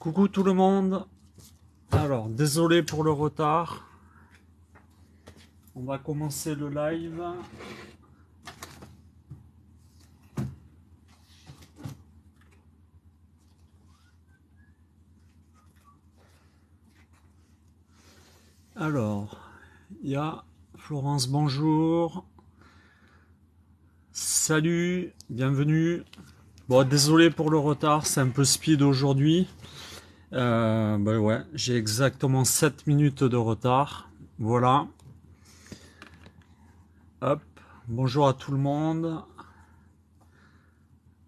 Coucou tout le monde. Alors, désolé pour le retard. On va commencer le live. Alors, il y a Florence, bonjour. Salut, bienvenue. Bon, désolé pour le retard, c'est un peu speed aujourd'hui. Bah ouais, j'ai exactement 7 minutes de retard. Voilà. Hop, bonjour à tout le monde.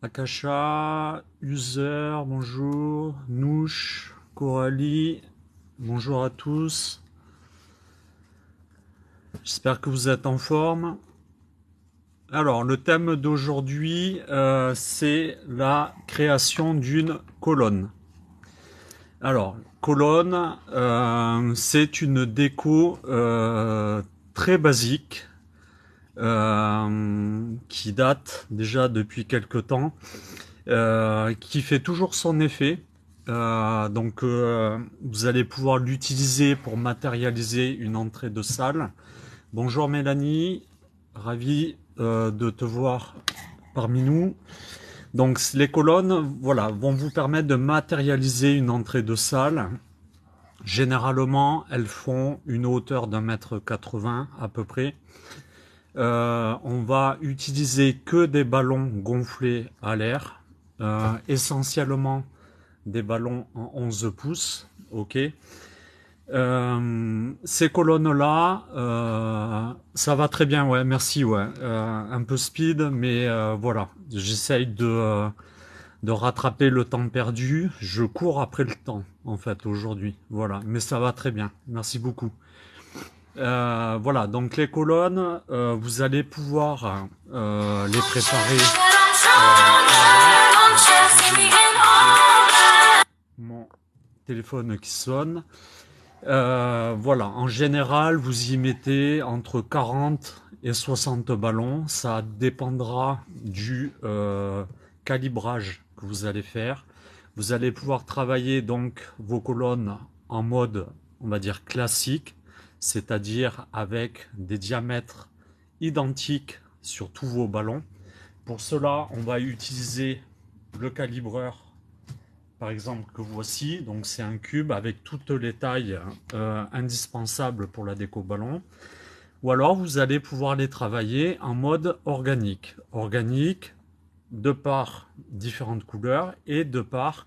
Akasha, User, bonjour. Nouche, Coralie, bonjour à tous. J'espère que vous êtes en forme. Alors, le thème d'aujourd'hui, c'est la création d'une colonne. Alors, colonne, c'est une déco très basique qui date déjà depuis quelque temps, qui fait toujours son effet. Vous allez pouvoir l'utiliser pour matérialiser une entrée de salle. Bonjour Mélanie, ravi de te voir parmi nous. Donc les colonnes, voilà, vont vous permettre de matérialiser une entrée de salle. Généralement, elles font une hauteur d'1,80 m à peu près. On va utiliser que des ballons gonflés à l'air, essentiellement des ballons en 11 pouces, ok. Ces colonnes-là, ça va très bien, ouais, merci, ouais. Un peu speed, mais voilà, j'essaye de rattraper le temps perdu. Je cours après le temps, en fait, aujourd'hui, voilà. Mais ça va très bien, merci beaucoup. Voilà, donc les colonnes, vous allez pouvoir les préparer. Mon téléphone qui sonne. Voilà, en général, vous y mettez entre 40 et 60 ballons. Ça dépendra du calibrage que vous allez faire. Vous allez pouvoir travailler donc vos colonnes en mode, on va dire, classique, c'est-à-dire avec des diamètres identiques sur tous vos ballons. Pour cela, on va utiliser le calibreur, par exemple, que voici. Donc c'est un cube avec toutes les tailles indispensables pour la déco ballon. Ou alors vous allez pouvoir les travailler en mode organique. Organique de par différentes couleurs et de par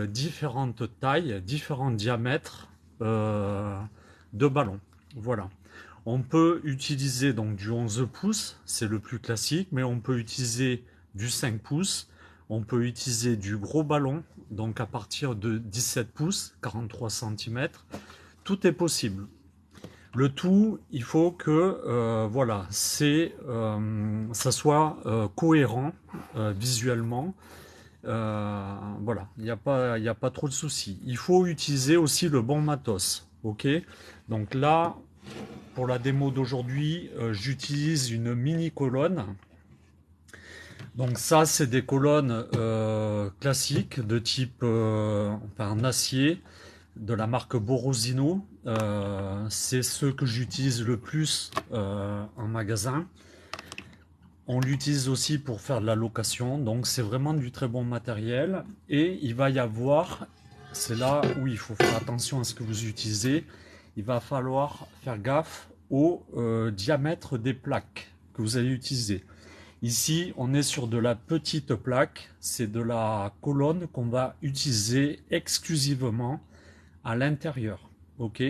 différentes tailles, différents diamètres de ballon. Voilà. On peut utiliser donc du 11 pouces, c'est le plus classique, mais on peut utiliser du 5 pouces, on peut utiliser du gros ballon, donc à partir de 17 pouces, 43 cm, tout est possible. Le tout, il faut que voilà, ça soit cohérent visuellement. Voilà, il n'y a pas trop de soucis. Il faut utiliser aussi le bon matos. Ok, donc là, pour la démo d'aujourd'hui, j'utilise une mini colonne. Donc ça, c'est des colonnes classiques de type en acier de la marque Borosino. C'est ceux que j'utilise le plus en magasin. On l'utilise aussi pour faire de la location, donc c'est vraiment du très bon matériel. Et il va y avoir, c'est là où il faut faire attention à ce que vous utilisez, il va falloir faire gaffe au diamètre des plaques que vous allez utiliser. Ici, on est sur de la petite plaque, c'est de la colonne qu'on va utiliser exclusivement à l'intérieur. Ok.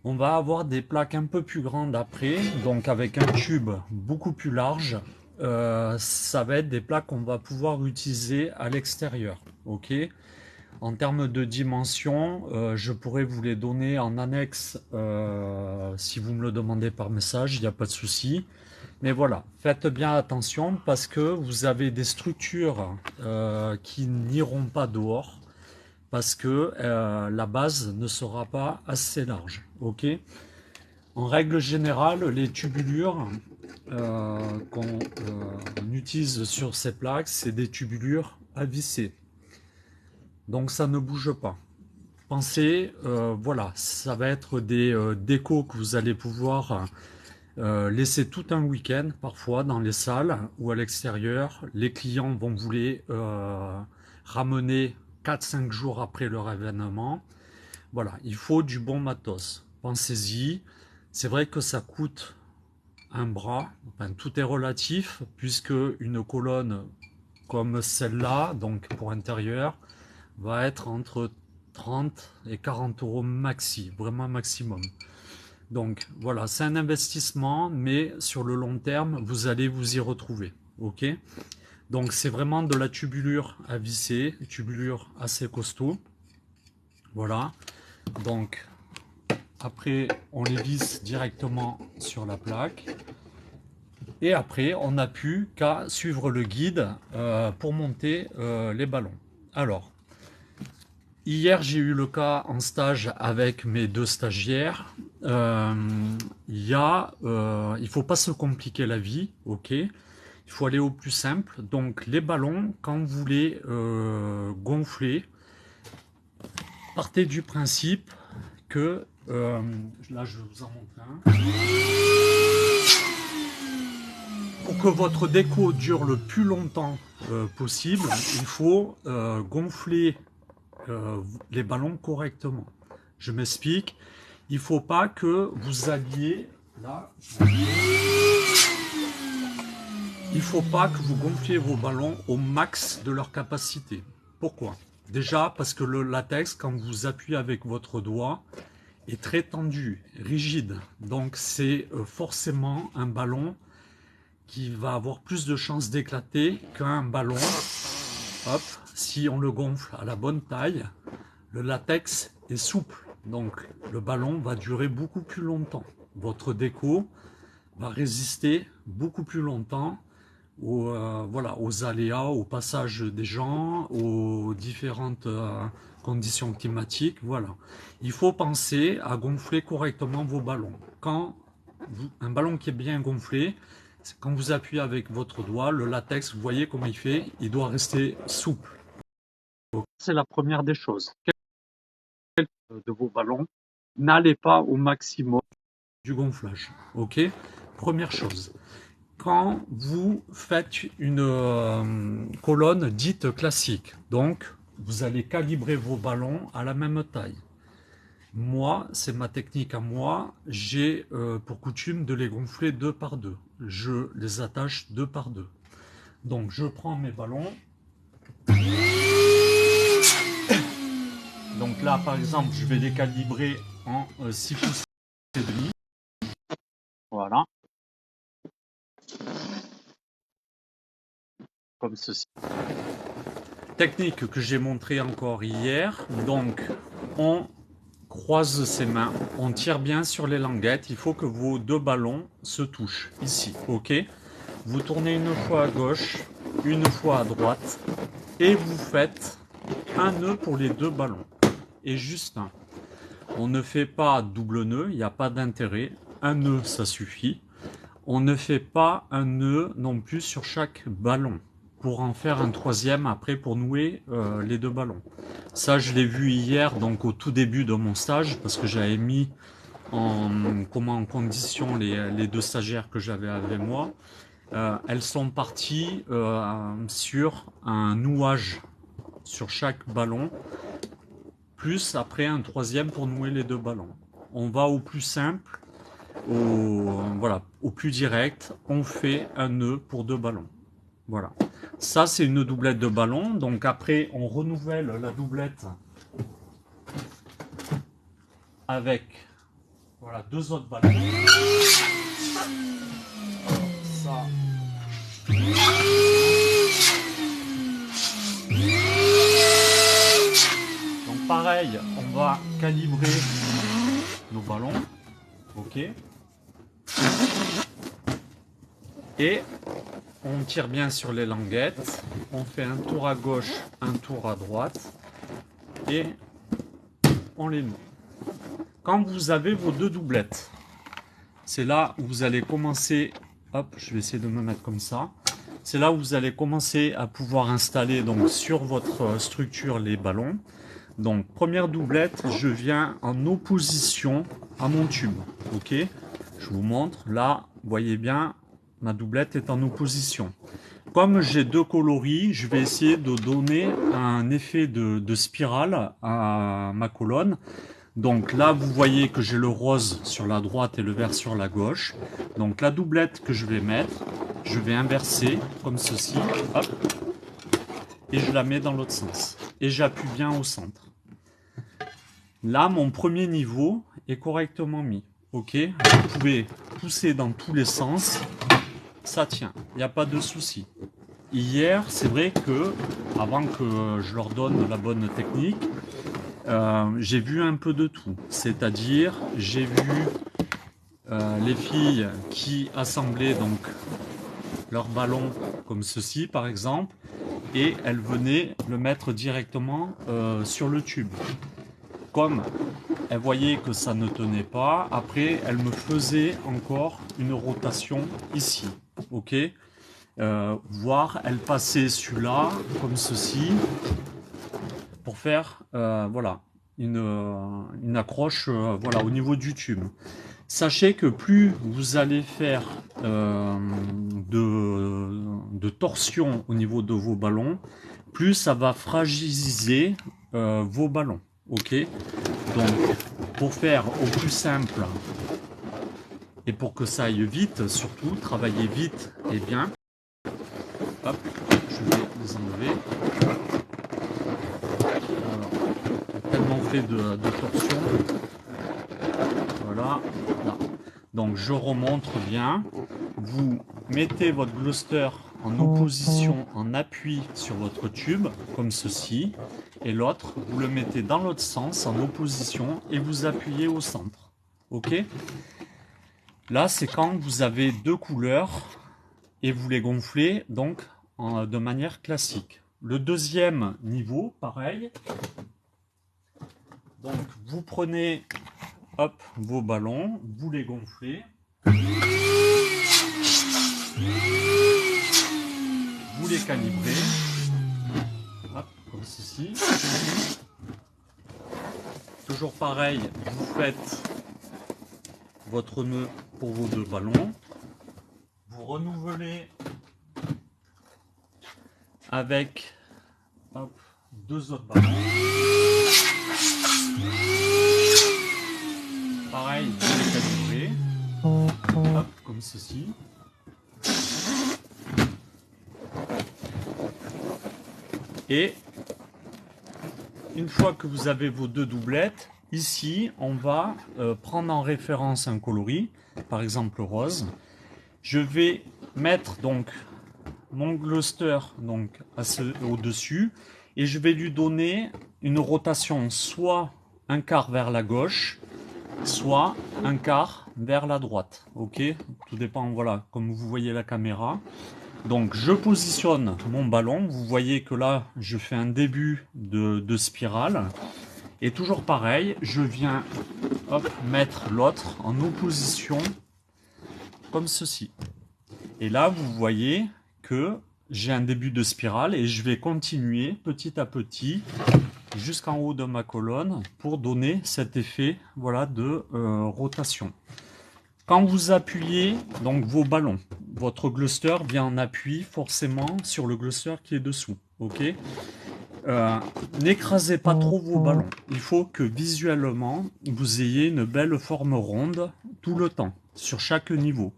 On va avoir des plaques un peu plus grandes après, donc avec un tube beaucoup plus large. Ça va être des plaques qu'on va pouvoir utiliser à l'extérieur. Ok. En termes de dimension, je pourrais vous les donner en annexe si vous me le demandez par message, il n'y a pas de souci. Mais voilà, faites bien attention parce que vous avez des structures qui n'iront pas dehors parce que la base ne sera pas assez large. Ok. En règle générale, les tubulures qu'on utilise sur ces plaques, c'est des tubulures à visser. Donc ça ne bouge pas. Pensez, voilà, ça va être des décos que vous allez pouvoir laisser tout un week-end, parfois, dans les salles ou à l'extérieur. Les clients vont vous les ramener 4-5 jours après leur événement. Voilà, il faut du bon matos. Pensez-y. C'est vrai que ça coûte un bras. Enfin, tout est relatif, puisque une colonne comme celle-là, donc pour intérieur, va être entre 30 et 40 euros maxi, vraiment maximum. Donc voilà, c'est un investissement, mais sur le long terme, vous allez vous y retrouver. Ok? Donc c'est vraiment de la tubulure à visser, tubulure assez costaud. Voilà. Donc après, on les visse directement sur la plaque. Et après, on n'a plus qu'à suivre le guide pour monter les ballons. Alors, hier, j'ai eu le cas en stage avec mes 2 stagiaires. Il ne faut pas se compliquer la vie, ok? Il faut aller au plus simple. Donc, les ballons, quand vous les gonflez, partez du principe que... là, je vais vous en montrer un. Pour que votre déco dure le plus longtemps possible, il faut gonfler les ballons correctement. Je m'explique. Il ne faut pas que vous alliez là. Il ne faut pas que vous gonfliez vos ballons au max de leur capacité. Pourquoi? Déjà parce que le latex, quand vous appuyez avec votre doigt, est très tendu, rigide. Donc c'est forcément un ballon qui va avoir plus de chances d'éclater qu'un ballon. Hop, si on le gonfle à la bonne taille, le latex est souple, donc le ballon va durer beaucoup plus longtemps. Votre déco va résister beaucoup plus longtemps voilà, aux aléas, au passage des gens, aux différentes conditions climatiques. Voilà. Il faut penser à gonfler correctement vos ballons. Un ballon qui est bien gonflé, quand vous appuyez avec votre doigt, le latex, vous voyez comment il fait, il doit rester souple. C'est la première des choses. De vos ballons, n'allez pas au maximum du gonflage. Ok? Première chose. Quand vous faites une colonne dite classique, donc vous allez calibrer vos ballons à la même taille. Moi, c'est ma technique à moi, j'ai pour coutume de les gonfler 2 par 2. Je les attache 2 par 2. Donc je prends mes ballons. Donc là, par exemple, je vais les calibrer en 6 pouces et demi. Voilà. Comme ceci. Technique que j'ai montré encore hier. Donc, on croise ses mains, on tire bien sur les languettes. Il faut que vos 2 ballons se touchent ici, ok? Vous tournez une fois à gauche, une fois à droite, et vous faites un nœud pour les 2 ballons, et juste un. On ne fait pas double nœud, il n'y a pas d'intérêt. Un nœud, ça suffit. On ne fait pas un nœud non plus sur chaque ballon, pour en faire un 3e après pour nouer les 2 ballons. Ça, je l'ai vu hier, donc au tout début de mon stage, parce que j'avais mis en condition les 2 stagiaires que j'avais avec moi. Elles sont parties sur un nouage sur chaque ballon, plus après un 3e pour nouer les 2 ballons. On va au plus simple, au plus direct, on fait un nœud pour 2 ballons. Voilà. Ça, c'est une doublette de ballon. Donc après, on renouvelle la doublette avec voilà, 2 autres ballons. Ça. Donc pareil, on va calibrer nos ballons. Ok. Et on tire bien sur les languettes. On fait un tour à gauche, un tour à droite. Et on les noue. Quand vous avez vos 2 doublettes, c'est là où vous allez commencer. Hop, je vais essayer de me mettre comme ça. c'est là où vous allez commencer à pouvoir installer donc sur votre structure les ballons. Donc première doublette, je viens en opposition à mon tube. Ok, je vous montre. Là, vous voyez bien, ma doublette est en opposition. Comme j'ai deux coloris, je vais essayer de donner un effet de spirale à ma colonne. Donc là, vous voyez que j'ai le rose sur la droite et le vert sur la gauche. Donc la doublette que je vais mettre, je vais inverser comme ceci. Hop, et je la mets dans l'autre sens. Et j'appuie bien au centre. Là, mon premier niveau est correctement mis. Ok, vous pouvez pousser dans tous les sens. Ça tient, il n'y a pas de souci. Hier, c'est vrai que, avant que je leur donne la bonne technique, j'ai vu un peu de tout. C'est-à-dire, j'ai vu les filles qui assemblaient donc leur ballon comme ceci, par exemple, et elles venaient le mettre directement sur le tube. Comme elles voyaient que ça ne tenait pas, après, elles me faisaient encore une rotation ici. Ok, voire elles passaient celui-là comme ceci pour faire voilà une accroche voilà au niveau du tube. Sachez que plus vous allez faire de torsion au niveau de vos ballons, plus ça va fragiliser vos ballons. Ok, donc pour faire au plus simple et pour que ça aille vite, surtout travailler vite et bien. Hop, je vais les enlever. Alors, tellement fait de torsion. Voilà. Là. Donc je remonte bien. Vous mettez votre glouster en opposition, en appui sur votre tube, comme ceci. Et l'autre, vous le mettez dans l'autre sens, en opposition, et vous appuyez au centre. Ok? Là, c'est quand vous avez deux couleurs et vous les gonflez donc de manière classique. Le deuxième niveau, pareil. Donc vous prenez hop, vos ballons, vous les gonflez. Vous les calibrez. Hop, comme ceci. Toujours pareil, vous faites votre nœud pour vos deux ballons. Vous renouvelez avec hop, deux autres ballons. Pareil, vous les calibrez. Hop, comme ceci. Et une fois que vous avez vos deux doublettes, ici, on va prendre en référence un coloris, par exemple rose. Je vais mettre donc mon glouster donc au-dessus et je vais lui donner une rotation soit un quart vers la gauche, soit un quart vers la droite. Ok, tout dépend, voilà, comme vous voyez la caméra. Donc je positionne mon ballon, vous voyez que là je fais un début de spirale et toujours pareil, je viens hop, mettre l'autre en opposition comme ceci. Et là vous voyez que j'ai un début de spirale et je vais continuer petit à petit jusqu'en haut de ma colonne pour donner cet effet voilà, de rotation. Quand vous appuyez donc vos ballons, votre glouster vient en appui forcément sur le glouster qui est dessous. Ok, n'écrasez pas trop vos ballons. Il faut que visuellement vous ayez une belle forme ronde tout le temps, sur chaque niveau.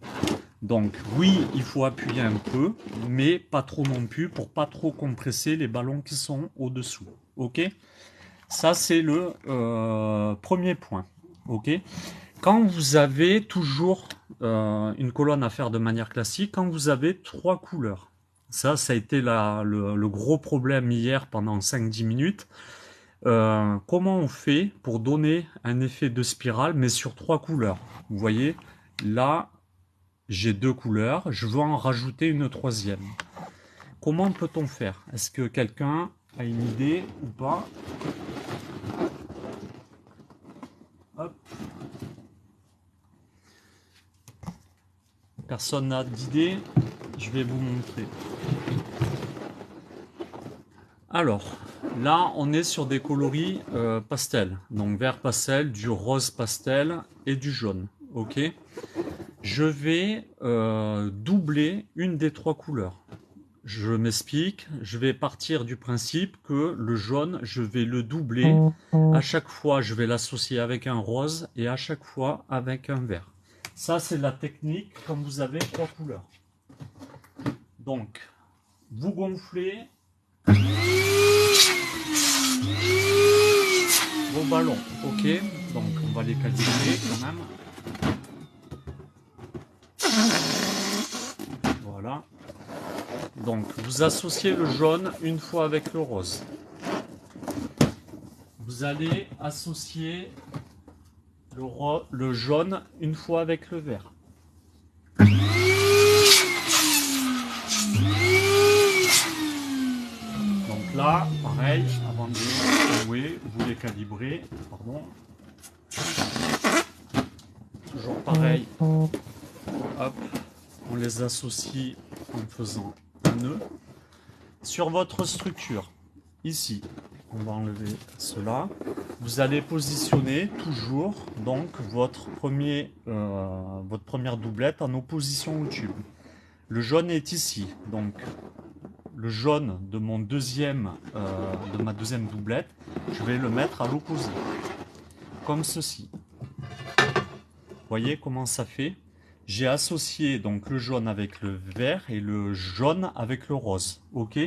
Donc oui, il faut appuyer un peu, mais pas trop non plus pour pas trop compresser les ballons qui sont au-dessous. Ok, ça c'est le premier point. Ok. Quand vous avez toujours une colonne à faire de manière classique, quand vous avez trois couleurs, ça a été le gros problème hier pendant 5-10 minutes. Comment on fait pour donner un effet de spirale, mais sur trois couleurs? Vous voyez, là, j'ai deux couleurs, je veux en rajouter une troisième. Comment peut-on faire? Est-ce que quelqu'un a une idée ou pas? Hop. Personne n'a d'idée? je vais vous montrer. Alors, là, on est sur des coloris pastel. Donc, vert pastel, du rose pastel et du jaune. Ok. Je vais doubler une des trois couleurs. Je m'explique. Je vais partir du principe que le jaune, je vais le doubler. À chaque fois, je vais l'associer avec un rose et à chaque fois avec un vert. Ça, c'est la technique quand vous avez trois couleurs. Donc, vous gonflez vos ballons, ok? Donc on va les calibrer quand même. Voilà. Donc vous associez le jaune une fois avec le rose. Vous allez associer le jaune une fois avec le vert. Donc là, pareil, avant de jouer, vous les calibrez. Pardon. Toujours pareil. Hop, on les associe en faisant un nœud. Sur votre structure, ici, on va enlever cela. Vous allez positionner toujours donc votre première doublette en opposition au tube. Le jaune est ici, donc le jaune de ma deuxième doublette, je vais le mettre à l'opposé, comme ceci. Vous voyez comment ça fait? J'ai associé donc le jaune avec le vert et le jaune avec le rose. Ok?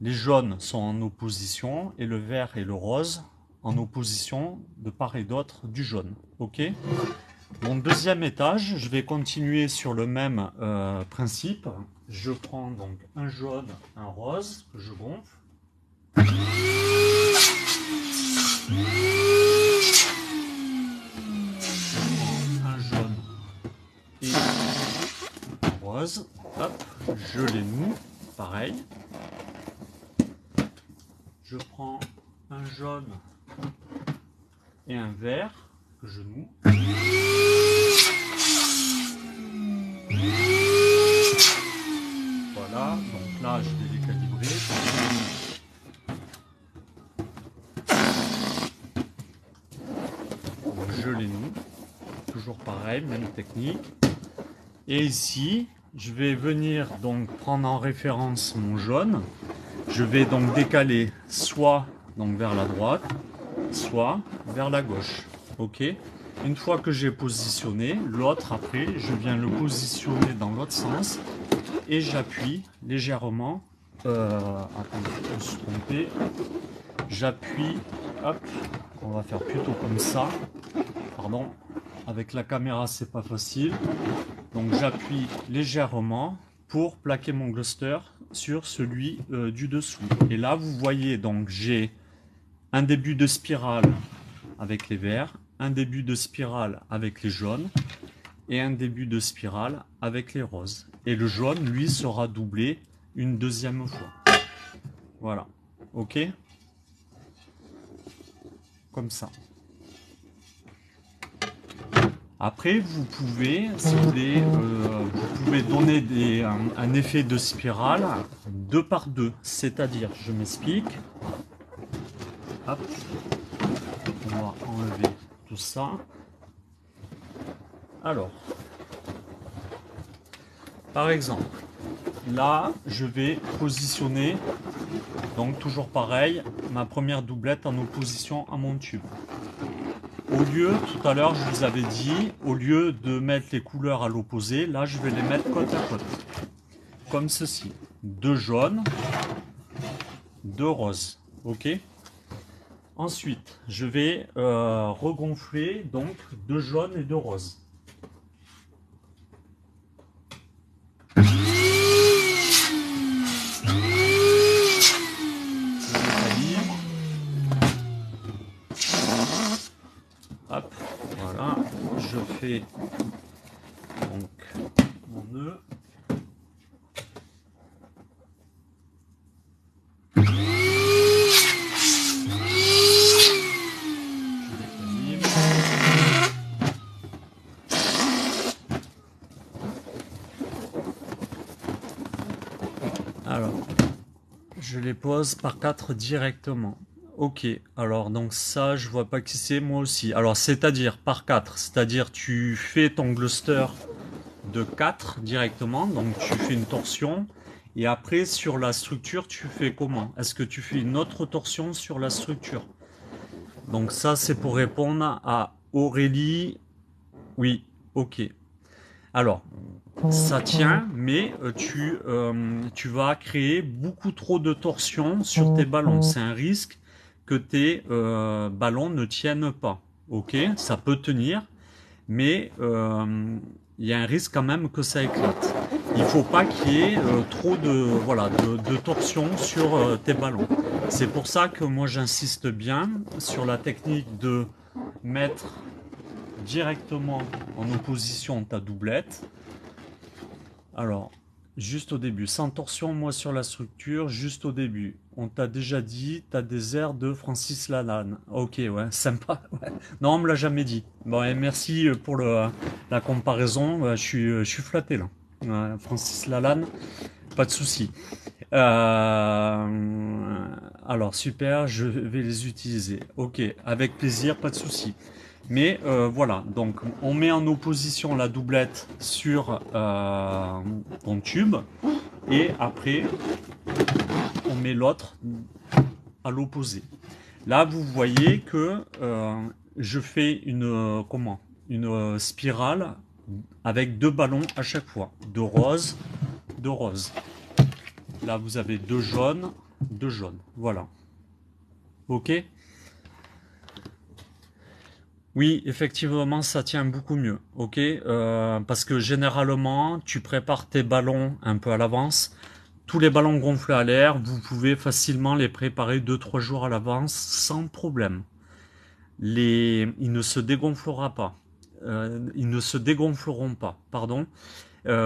Les jaunes sont en opposition et le vert et le rose en opposition de part et d'autre du jaune. Ok? Mon deuxième étage, je vais continuer sur le même principe. Je prends donc un jaune, un rose que je gonfle. Et rose, hop, je les noue, pareil. Je prends un jaune et un vert que je noue. Voilà, donc là je vais les calibrer. Donc, je les noue, toujours pareil, même technique. Et ici, je vais venir donc prendre en référence mon jaune. Je vais donc décaler soit donc vers la droite, soit vers la gauche. Ok. Une fois que j'ai positionné, l'autre après, je viens le positionner dans l'autre sens et j'appuie légèrement. Attendez, je me suis trompé. J'appuie, hop, on va faire plutôt comme ça. Pardon, avec la caméra c'est pas facile. Donc j'appuie légèrement pour plaquer mon cluster sur celui du dessous. Et là vous voyez donc j'ai un début de spirale avec les verts, un début de spirale avec les jaunes et un début de spirale avec les roses. Et le jaune lui sera doublé une deuxième fois. Voilà, ok, comme ça. Après, vous pouvez, si vous voulez, vous pouvez donner un effet de spirale 2 par 2. C'est-à-dire, je m'explique. Hop. On va enlever tout ça. Alors, par exemple, là, je vais positionner, donc toujours pareil, ma première doublette en opposition à mon tube. Au lieu, tout à l'heure, je vous avais dit, au lieu de mettre les couleurs à l'opposé, là, je vais les mettre côte à côte. Comme ceci. 2 jaunes, 2 roses. Ok. Ensuite, je vais regonfler donc 2 jaunes et 2 roses. Hop, voilà, je fais donc mon nœud. Je les calibre. Alors, je les pose par 4 directement. Ok, alors donc ça, je vois pas qui c'est, moi aussi. Alors, c'est-à-dire par 4, c'est-à-dire tu fais ton cluster de 4 directement, donc tu fais une torsion, et après sur la structure, tu fais comment? Est-ce que tu fais une autre torsion sur la structure? Donc ça, c'est pour répondre à Aurélie. Oui, ok. Alors, ça tient, mais tu vas créer beaucoup trop de torsions sur tes ballons. C'est un risque que tes ballons ne tiennent pas. Ok, ça peut tenir, mais il y a un risque quand même que ça éclate. Il faut pas qu'il y ait trop de torsions sur tes ballons. C'est pour ça que moi j'insiste bien sur la technique de mettre directement en opposition ta doublette. Alors, juste au début, sans torsion, moi sur la structure, juste au début. On t'a déjà dit, t'as des airs de Francis Lalanne. Ok, ouais, sympa. Ouais. Non, on me l'a jamais dit. Bon, et merci pour la comparaison. Je suis flatté là. Ouais, Francis Lalanne, pas de souci. Alors super, je vais les utiliser. Ok, avec plaisir, pas de souci. Mais voilà, donc on met en opposition la doublette sur ton tube et après on met l'autre à l'opposé. Là, vous voyez que je fais une spirale avec 2 ballons à chaque fois, de rose, de rose. Là, vous avez 2 jaunes, 2 jaunes. Voilà. Ok. Oui, effectivement, ça tient beaucoup mieux, ok? Parce que généralement, tu prépares tes ballons un peu à l'avance. Tous les ballons gonflés à l'air, vous pouvez facilement les préparer 2-3 jours à l'avance sans problème. Ils ne se dégonfleront pas. Ils ne se dégonfleront pas, pardon,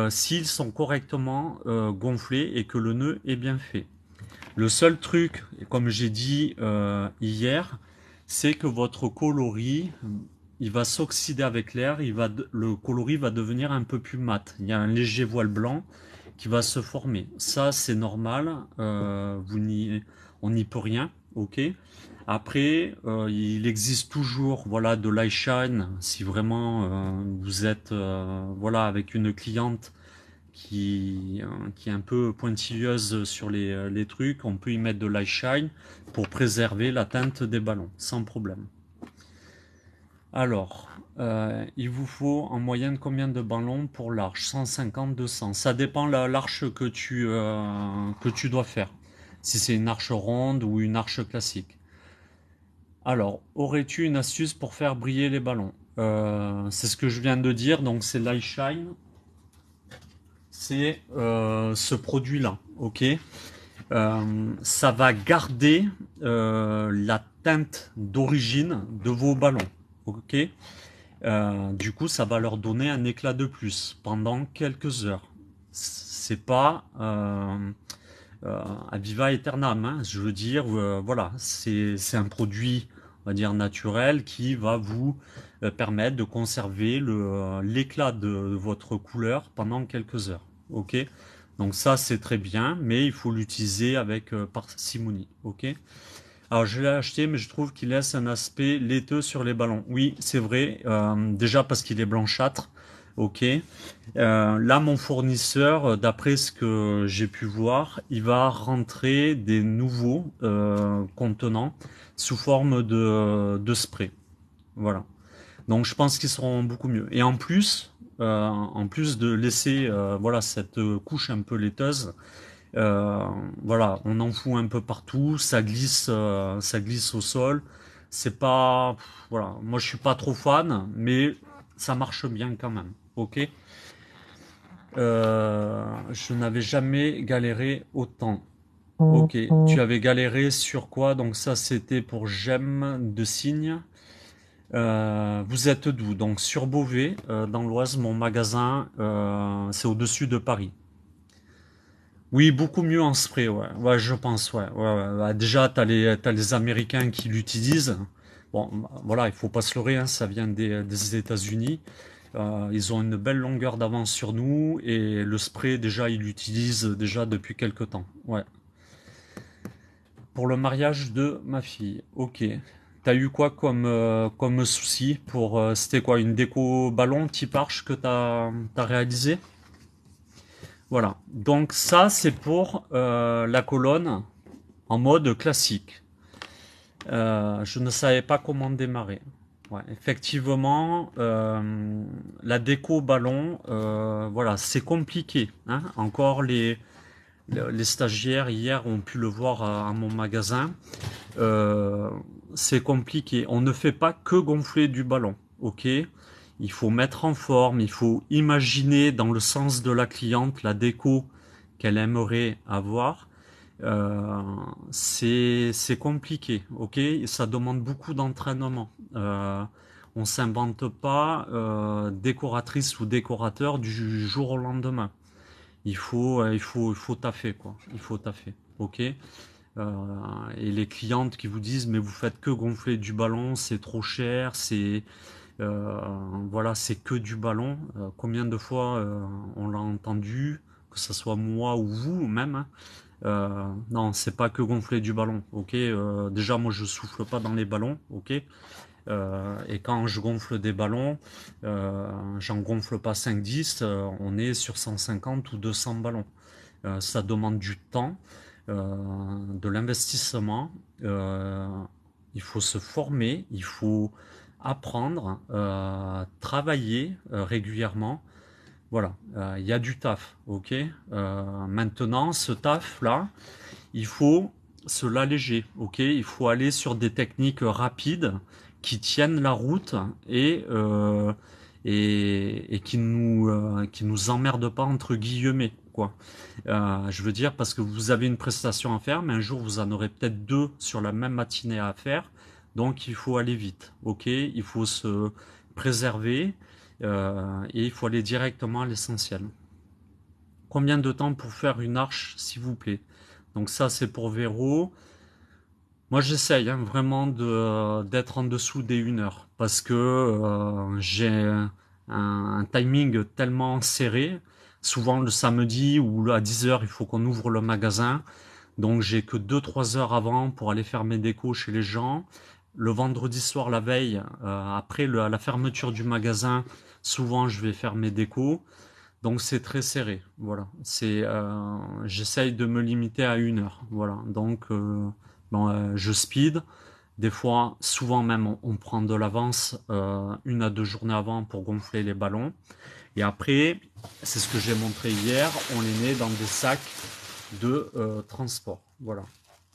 s'ils sont correctement gonflés et que le nœud est bien fait. Le seul truc, comme j'ai dit hier, c'est que votre coloris, il va s'oxyder avec l'air, le coloris va devenir un peu plus mat. Il y a un léger voile blanc qui va se former. Ça, c'est normal, on n'y peut rien, ok. Après, il existe toujours, voilà, de l'eye shine si vraiment vous êtes, voilà, avec une cliente qui est un peu pointilleuse sur les trucs, on peut y mettre de l'eye shine pour préserver la teinte des ballons, sans problème. Alors, il vous faut en moyenne combien de ballons pour l'arche? 150, 200. Ça dépend de l'arche que tu dois faire. Si c'est une arche ronde ou une arche classique. Alors, aurais-tu une astuce pour faire briller les ballons? C'est ce que je viens de dire, donc c'est l'eye shine. C'est ce produit-là, ok? Ça va garder la teinte d'origine de vos ballons, ok? Du coup, ça va leur donner un éclat de plus pendant quelques heures. C'est pas à viva aeternam, hein, je veux dire, voilà, c'est un produit, on va dire naturel, qui va vous permettre de conserver l'éclat de votre couleur pendant quelques heures. Ok, donc ça c'est très bien, mais il faut l'utiliser avec parcimonie. Ok. Alors je l'ai acheté, mais je trouve qu'il laisse un aspect laiteux sur les ballons. Oui, c'est vrai. Déjà parce qu'il est blanchâtre. Ok. Là, mon fournisseur, d'après ce que j'ai pu voir, il va rentrer des nouveaux contenants sous forme de spray. Voilà. Donc je pense qu'ils seront beaucoup mieux. Et en plus de laisser voilà cette couche un peu laiteuse, voilà, on en fout un peu partout, ça glisse au sol. C'est pas, voilà, moi je suis pas trop fan, mais ça marche bien quand même. Ok. Je n'avais jamais galéré autant. Ok, tu avais galéré sur quoi? Donc ça c'était pour Gemme de Cygne. Vous êtes d'où? Donc sur Beauvais, dans l'Oise, mon magasin, c'est au-dessus de Paris. Oui, beaucoup mieux en spray, ouais. Ouais, je pense, ouais. Ouais. Bah, déjà, t'as les Américains qui l'utilisent. Bon, bah, voilà, il faut pas se leurrer, hein, ça vient des États-Unis. Ils ont une belle longueur d'avance sur nous et le spray déjà ils l'utilisent déjà depuis quelques temps. Ouais. Pour le mariage de ma fille. Ok. T'as eu quoi comme souci pour c'était quoi une déco ballon type arche que t'as réalisé? Voilà. Donc ça c'est pour la colonne en mode classique. Je ne savais pas comment démarrer. Ouais, effectivement, la déco ballon, voilà, c'est compliqué, hein. Encore les stagiaires hier ont pu le voir à mon magasin. Euh, c'est compliqué. On ne fait pas que gonfler du ballon, ok? Il faut mettre en forme, il faut imaginer dans le sens de la cliente la déco qu'elle aimerait avoir. Euh, c'est compliqué, ok? Ça demande beaucoup d'entraînement. On s'invente pas décoratrice ou décorateur du jour au lendemain. Il faut taffer quoi. Il faut taffer, ok? Et les clientes qui vous disent mais vous faites que gonfler du ballon, c'est trop cher, euh, voilà, c'est que du ballon. Combien de fois on l'a entendu, que ce soit moi ou vous même, hein. Non, c'est pas que gonfler du ballon, ok. Déjà, moi, je souffle pas dans les ballons, ok. Et quand je gonfle des ballons, j'en gonfle pas 5-10, on est sur 150 ou 200 ballons. Ça demande du temps, de l'investissement. euh, il faut se former, il faut apprendre, travailler régulièrement. Voilà, il y a du taf, ok. Maintenant, ce taf-là, il faut se l'alléger, ok. Il faut aller sur des techniques rapides qui tiennent la route et qui nous emmerdent pas entre guillemets, quoi. Je veux dire parce que vous avez une prestation à faire, mais un jour vous en aurez peut-être deux sur la même matinée à faire, donc il faut aller vite, ok. Il faut se préserver et il faut aller directement à l'essentiel. Combien de temps pour faire une arche, s'il vous plaît? Donc ça, c'est pour Véro. Moi, j'essaye hein, vraiment d'être en dessous des 1 heure parce que j'ai un timing tellement serré. Souvent le samedi ou à 10 heures, il faut qu'on ouvre le magasin. Donc j'ai que 2-3 heures avant pour aller faire mes décos chez les gens. Le vendredi soir, la veille, après la fermeture du magasin, souvent je vais faire mes décos. Donc c'est très serré, voilà. J'essaye de me limiter à 1 heure, voilà. Donc bon, je speed. Des fois, souvent même, on prend de l'avance 1 à 2 journées avant pour gonfler les ballons. Et après, c'est ce que j'ai montré hier, on les met dans des sacs de transport, voilà,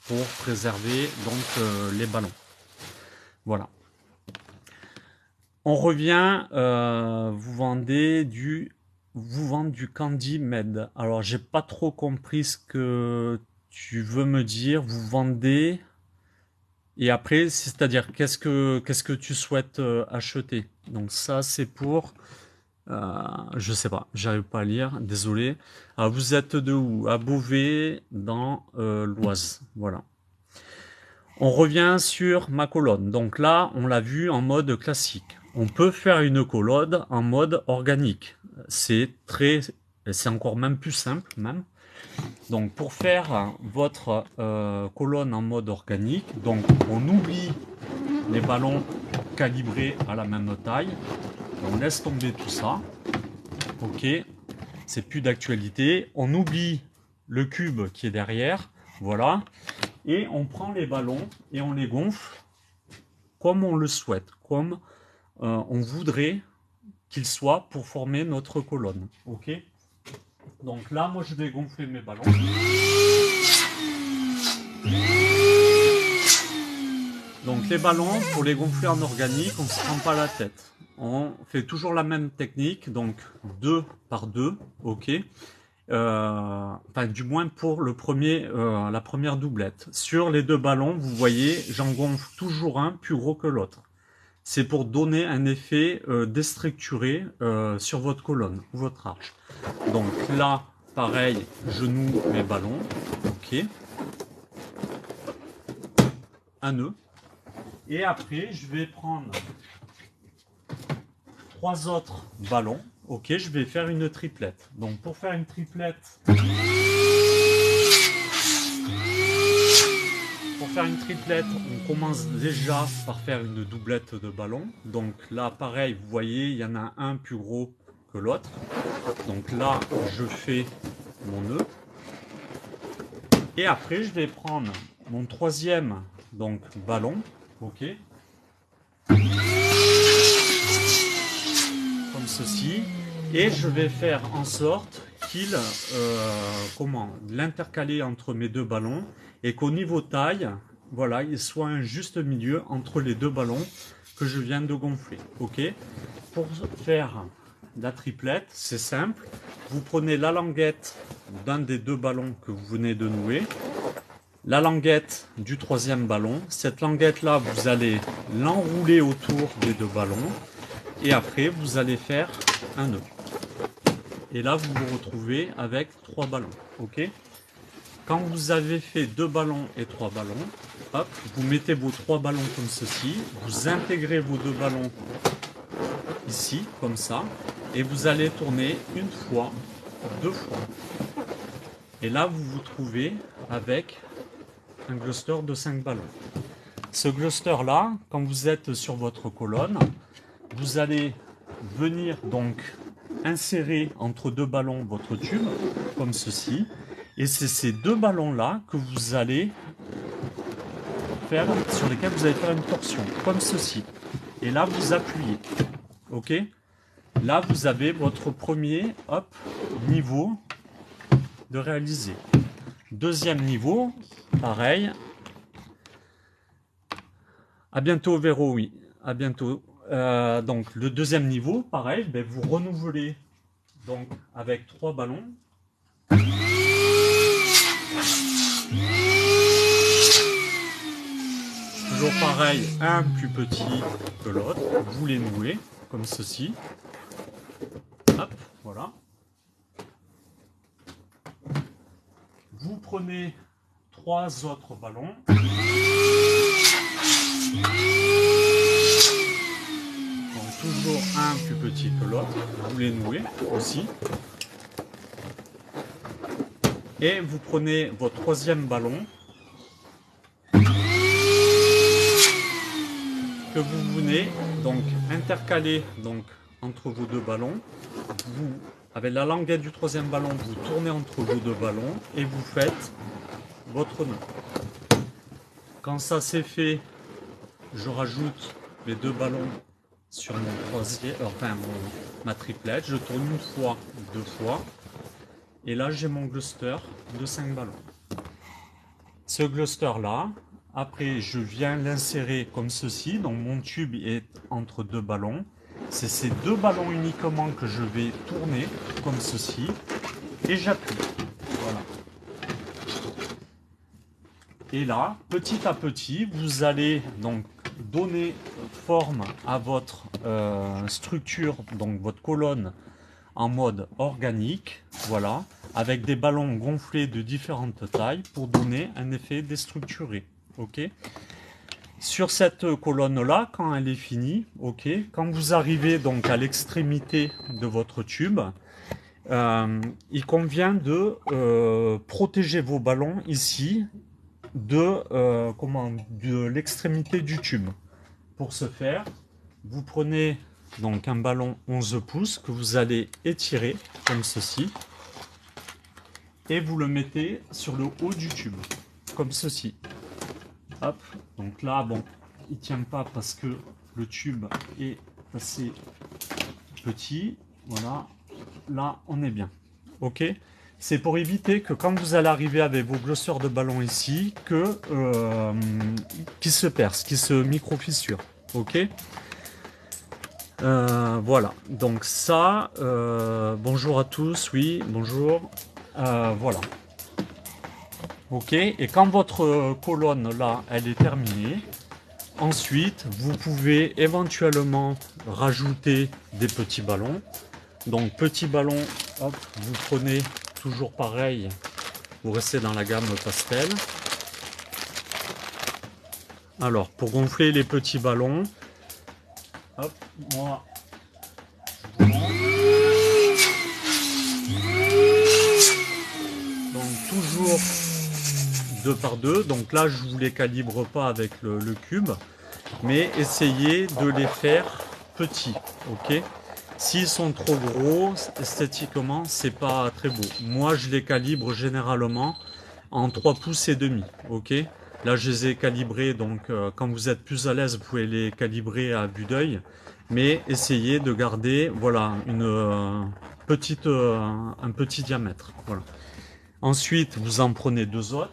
pour préserver donc les ballons. Voilà. On revient, vous vendez du Candy Med. Alors, j'ai pas trop compris ce que tu veux me dire. Vous vendez et après, c'est-à-dire qu'est-ce que tu souhaites acheter? Donc ça, c'est pour, je sais pas, j'arrive pas à lire, désolé. Alors, vous êtes de où? À Beauvais, dans l'Oise. Voilà. On revient sur ma colonne. Donc là, on l'a vu en mode classique. On peut faire une colonne en mode organique. C'est encore même plus simple même. Donc pour faire votre colonne en mode organique, donc on oublie les ballons calibrés à la même taille. On laisse tomber tout ça. Ok, c'est plus d'actualité. On oublie le cube qui est derrière. Voilà. Et on prend les ballons et on les gonfle comme on le souhaite, comme on voudrait qu'ils soient pour former notre colonne. Ok. Donc là, moi, je vais gonfler mes ballons. Donc les ballons, pour les gonfler en organique, on ne se prend pas la tête. On fait toujours la même technique, donc 2 par 2, ok. Enfin, du moins pour la première doublette. Sur les deux ballons, vous voyez, j'en gonfle toujours un plus gros que l'autre. C'est pour donner un effet déstructuré sur votre colonne ou votre arche. Donc là, pareil, je noue mes ballons, ok, un nœud. Et après, je vais prendre 3 autres ballons. Ok, je vais faire une triplette. Donc pour faire une triplette, on commence déjà par faire une doublette de ballons. Donc là, pareil, vous voyez, il y en a un plus gros que l'autre. Donc là, je fais mon nœud. Et après, je vais prendre mon troisième donc, ballon. Ok. Comme ceci. Et je vais faire en sorte qu'il l'intercaler entre mes deux ballons et qu'au niveau taille, voilà, il soit un juste milieu entre les deux ballons que je viens de gonfler. Ok. Pour faire la triplette, c'est simple. Vous prenez la languette d'un des deux ballons que vous venez de nouer, la languette du troisième ballon. Cette languette là, vous allez l'enrouler autour des deux ballons et après vous allez faire un nœud. Et là, vous vous retrouvez avec 3 ballons. Ok. Quand vous avez fait 2 ballons et 3 ballons, hop, vous mettez vos 3 ballons comme ceci, vous intégrez vos 2 ballons ici, comme ça, et vous allez tourner une fois, 2 fois. Et là, vous vous trouvez avec un cluster de 5 ballons. Ce cluster-là, quand vous êtes sur votre colonne, vous allez venir donc insérer entre 2 ballons votre tube, comme ceci. Et c'est ces 2 ballons-là que vous allez faire, sur lesquels vous allez faire une torsion, comme ceci. Et là, vous appuyez. Ok? Là, vous avez votre premier niveau de réaliser. Deuxième niveau, pareil. À bientôt, Véro, oui. À bientôt. Donc, le deuxième niveau, pareil, ben, vous renouvelez donc, avec 3 ballons. Toujours pareil, un plus petit que l'autre. Vous les nouez comme ceci. Hop, voilà. Vous prenez 3 autres ballons. Donc toujours un plus petit que l'autre. Vous les nouez aussi. Et vous prenez votre troisième ballon que vous venez donc intercaler donc entre vos 2 ballons. Vous, avec la languette du troisième ballon, vous tournez entre vos 2 ballons et vous faites votre nœud. Quand ça c'est fait, je rajoute les 2 ballons sur mon troisième, ma triplette. Je tourne une fois, 2 fois. Et là, j'ai mon cluster de 5 ballons. Ce cluster-là, après, je viens l'insérer comme ceci. Donc, mon tube est entre 2 ballons. C'est ces 2 ballons uniquement que je vais tourner comme ceci. Et j'appuie. Voilà. Et là, petit à petit, vous allez donc donner forme à votre structure, donc votre colonne en mode organique, voilà, avec des ballons gonflés de différentes tailles pour donner un effet déstructuré. Ok. Sur cette colonne-là, quand elle est finie, ok, quand vous arrivez donc à l'extrémité de votre tube, il convient de protéger vos ballons ici de l'extrémité du tube. Pour ce faire, vous prenez donc un ballon 11 pouces que vous allez étirer comme ceci et vous le mettez sur le haut du tube comme ceci. Hop, donc là bon, il tient pas parce que le tube est assez petit. Voilà, là on est bien. Ok, c'est pour éviter que quand vous allez arriver avec vos glosseurs de ballon ici, que qui se percent, qui se micro-fissurent. Ok. Voilà, donc ça, bonjour à tous, oui, bonjour, voilà. Ok, et quand votre colonne là, elle est terminée, ensuite, vous pouvez éventuellement rajouter des petits ballons. Donc, petits ballons, hop, vous prenez toujours pareil, vous restez dans la gamme pastel. Alors, pour gonfler les petits ballons, hop, moi, Donc toujours 2 par 2. Donc là, je vous les calibre pas avec le cube, mais essayez de les faire petits, ok? S'ils sont trop gros, esthétiquement, c'est pas très beau. Moi, je les calibre généralement en 3 pouces et demi, ok? Là, je les ai calibrés, donc quand vous êtes plus à l'aise, vous pouvez les calibrer à vue d'œil, mais essayez de garder, voilà, un petit diamètre, voilà. Ensuite, vous en prenez 2 autres.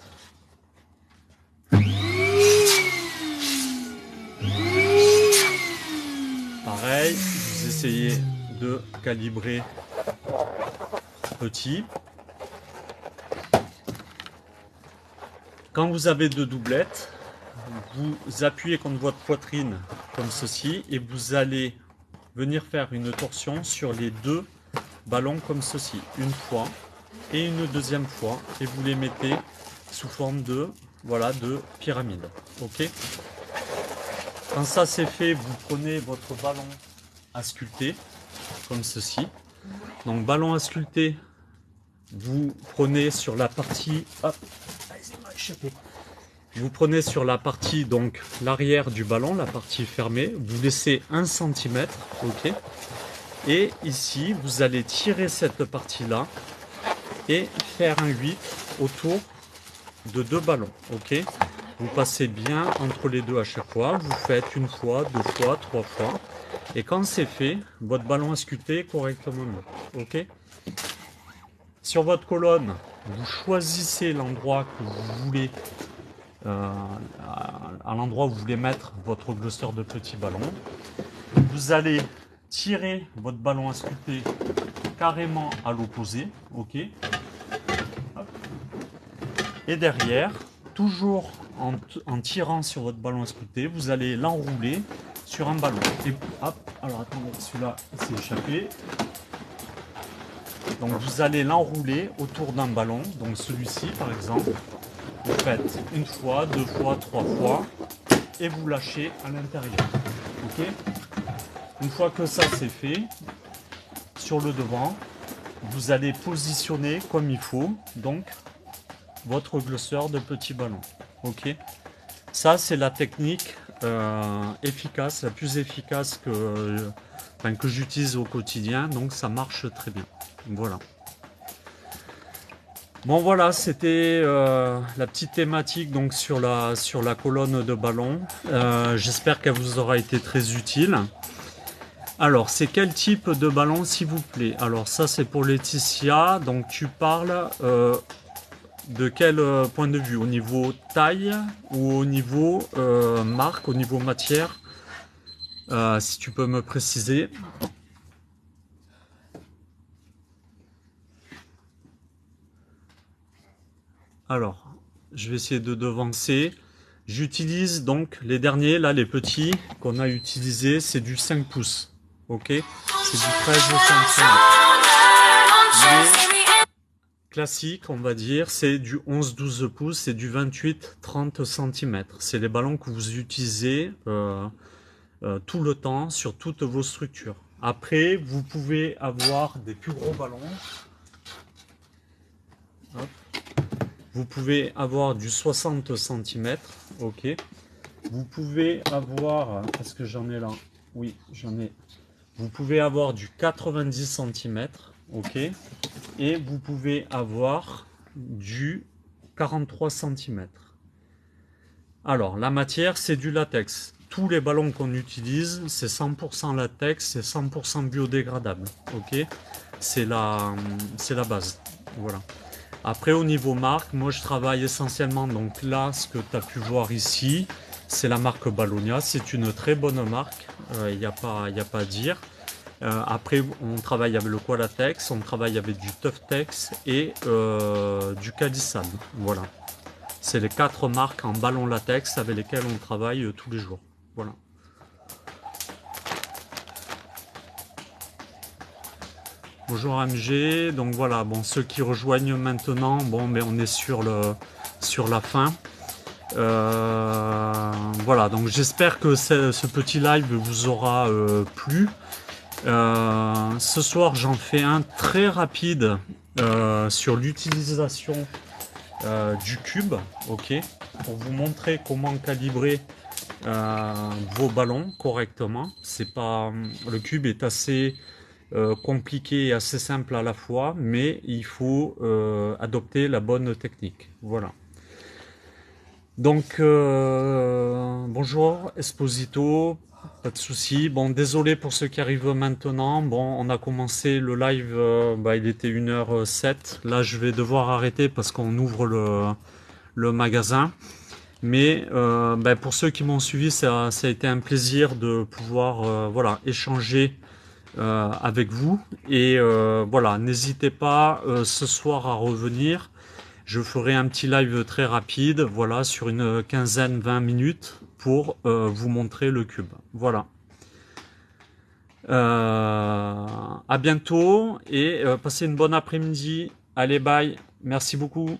Pareil, vous essayez de calibrer petit. Quand vous avez 2 doublettes, vous appuyez contre votre poitrine comme ceci et vous allez venir faire une torsion sur les 2 ballons comme ceci, une fois et une deuxième fois, et vous les mettez sous forme de, voilà, de pyramide. Ok. Quand ça c'est fait, vous prenez votre ballon à sculpter comme ceci. Donc ballon à sculpter, vous prenez sur la partie, hop, vous prenez sur la partie, donc l'arrière du ballon, la partie fermée, vous laissez 1 cm, ok. Et ici, vous allez tirer cette partie-là et faire un 8 autour de 2 ballons, ok. Vous passez bien entre les deux à chaque fois, vous faites 1 fois, 2 fois, 3 fois. Et quand c'est fait, votre ballon est sculpté correctement, ok. Sur votre colonne, vous choisissez l'endroit que vous voulez, à l'endroit où vous voulez mettre votre cluster de petits ballons. Vous allez tirer votre ballon à sculpter carrément à l'opposé, ok. Et derrière, toujours en tirant sur votre ballon à sculpter, vous allez l'enrouler sur un ballon. Et hop, alors attendez, celui-là s'est échappé. Donc vous allez l'enrouler autour d'un ballon, donc celui-ci par exemple. Vous faites 1 fois, 2 fois, 3 fois et vous lâchez à l'intérieur. Ok. Une fois que ça c'est fait, sur le devant, vous allez positionner comme il faut, donc votre glisseur de petits ballons. Ok. Ça c'est la technique efficace, la plus efficace que j'utilise au quotidien, donc ça marche très bien. Voilà. Bon voilà, c'était la petite thématique donc sur la colonne de ballon. J'espère qu'elle vous aura été très utile. Alors, c'est quel type de ballon s'il vous plaît? Alors ça c'est pour Laetitia, donc tu parles de quel point de vue? Au niveau taille ou au niveau marque, au niveau matière? Si tu peux me préciser. Alors, je vais essayer de devancer. J'utilise donc les derniers, là les petits qu'on a utilisés, c'est du 5 pouces. Ok, c'est du 13 cm. Classique, on va dire, c'est du 11-12 pouces, c'est du 28-30 cm. C'est les ballons que vous utilisez tout le temps sur toutes vos structures. Après, vous pouvez avoir des plus gros ballons. Hop. Vous pouvez avoir du 60 cm, ok. Vous pouvez avoir, est-ce que j'en ai là? Oui, j'en ai. Vous pouvez avoir du 90 cm, ok. Et vous pouvez avoir du 43 cm. Alors, la matière, c'est du latex. Tous les ballons qu'on utilise, c'est 100% latex, c'est 100% biodégradable, ok. C'est la base, voilà. Après au niveau marque, moi je travaille essentiellement, donc là ce que tu as pu voir ici, c'est la marque Ballonia, c'est une très bonne marque, il n'y a pas à dire. Après on travaille avec le Qualatex, on travaille avec du Tuftex et du Calissan, voilà. C'est les 4 marques en ballon latex avec lesquelles on travaille tous les jours, voilà. Bonjour MG, donc voilà, bon ceux qui rejoignent maintenant, bon mais on est sur la fin. Voilà, donc j'espère que ce petit live vous aura plu. Ce soir, j'en fais un très rapide sur l'utilisation du cube, ok, pour vous montrer comment calibrer vos ballons correctement. C'est pas, le cube est assez compliqué et assez simple à la fois, mais il faut adopter la bonne technique. Voilà. Donc, bonjour Esposito, pas de souci. Bon, désolé pour ceux qui arrivent maintenant. Bon, on a commencé le live, il était 1h07. Là, je vais devoir arrêter parce qu'on ouvre le magasin. Mais pour ceux qui m'ont suivi, ça a été un plaisir de pouvoir voilà, échanger avec vous. Et voilà, n'hésitez pas ce soir à revenir. Je ferai un petit live très rapide, voilà, sur une quinzaine, 20 minutes pour vous montrer le cube. Voilà. À bientôt et passez une bonne après-midi. Allez, bye. Merci beaucoup.